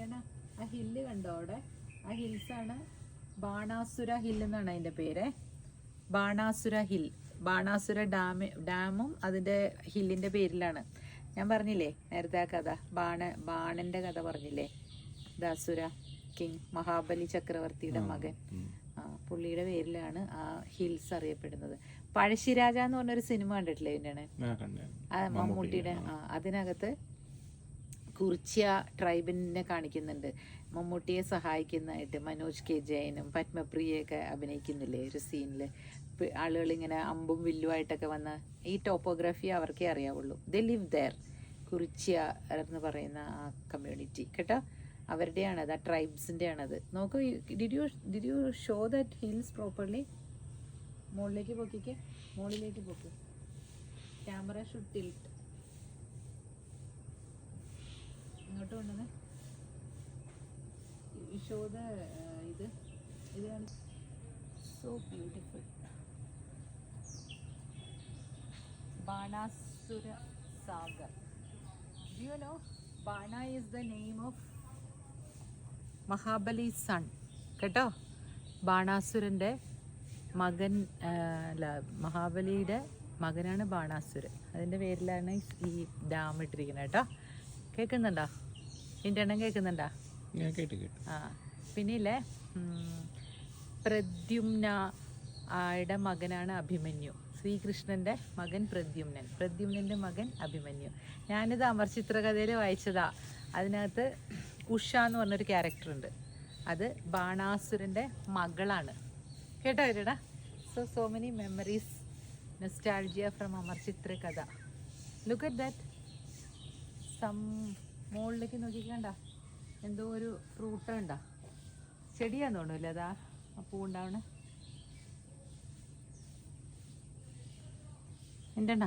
എൻ്റെ ആ ഹില്ല് കണ്ടോ അവിടെ? ആ ഹിൽസാണ് ബാണാസുര ഹിൽ എന്നാണ് അതിൻ്റെ പേര്. ബാണാസുര ഹിൽ. ബാണാസുര ഡാമും അതിൻ്റെ ഹില്ലിൻ്റെ പേരിലാണ്. ഞാൻ പറഞ്ഞില്ലേ നേരത്തെ ആ കഥ, ബാണൻ്റെ കഥ പറഞ്ഞില്ലേ, ദാസുര കിങ്, മഹാബലി ചക്രവർത്തിയുടെ മകൻ. പുള്ളിയുടെ പേരിലാണ് ആ ഹിൽസ് അറിയപ്പെടുന്നത്. പഴശ്ശിരാജ എന്ന് പറഞ്ഞൊരു സിനിമ കണ്ടിട്ടില്ലേ ഇതിനാണ്, മമ്മൂട്ടിയുടെ. അതിനകത്ത് കുറിച്യ ട്രൈബിനെ കാണിക്കുന്നുണ്ട്. മമ്മൂട്ടിയെ സഹായിക്കുന്നതായിട്ട് മനോജ് കെ ജയനും പത്മപ്രിയയൊക്കെ അഭിനയിക്കുന്നില്ലേ ഒരു സീനിൽ. ആളുകൾ ഇങ്ങനെ അമ്പും വില്ലുമായിട്ടൊക്കെ വന്ന്, ഈ ടോപ്പോഗ്രാഫി അവർക്കേ അറിയാവുള്ളൂ. They live there. കുറിച്യ എന്ന് പറയുന്ന ആ കമ്മ്യൂണിറ്റി കേട്ടോ, അവരുടെയാണത്, ആ ട്രൈബ്സിൻ്റെ ആണത്. നോക്കൂ, did you show that hills properly? മുകളിലേക്ക് പൊക്കിക്ക്, മുകളിലേക്ക് പൊക്ക്. Camera should tilt. ഇങ്ങോട്ട് കൊണ്ടുവന്ന് ഷോ ദ ഇതാണ് so beautiful. Banasura Sagar. Do you know Bana is the name of Mahabali's son കേട്ടോ. ബാണാസുരൻ്റെ മകൻ, അല്ല മഹാബലിയുടെ മകനാണ് ബാണാസുരൻ. അതിൻ്റെ പേരിലാണ് ഈ ഡാം ഇട്ടിരിക്കുന്നത് കേട്ടോ. കേൾക്കുന്നുണ്ടോ? ഇതിൻ്റെ എണ്ണം കേൾക്കുന്നുണ്ടോ? ആ പിന്നെ ഇല്ലേ, പ്രദ്യുമ്നയുടെ മകനാണ് അഭിമന്യു. ശ്രീകൃഷ്ണൻ്റെ മകൻ പ്രദ്യുമ്നൻ്റെ മകൻ അഭിമന്യു. ഞാനിത് അമർ ചിത്രകഥയിൽ വായിച്ചതാ. അതിനകത്ത് ഉഷ എന്ന് പറഞ്ഞൊരു ക്യാരക്ടറുണ്ട്. അത് ബാണാസുരൻ്റെ മകളാണ് കേട്ടോ ഇവരുടെ. So many memories, nostalgia from Amar Chitra Katha. Look at that. മുകളിലേക്ക് നോക്കിക്കണ്ട, എന്തോ ഒരു ഫ്രൂട്ട് ഉണ്ടോ, ചെടിയാന്ന് തോന്നുന്നില്ല അതാ ആ പൂ ഉണ്ടാവണേ. എന്റെണ്ണ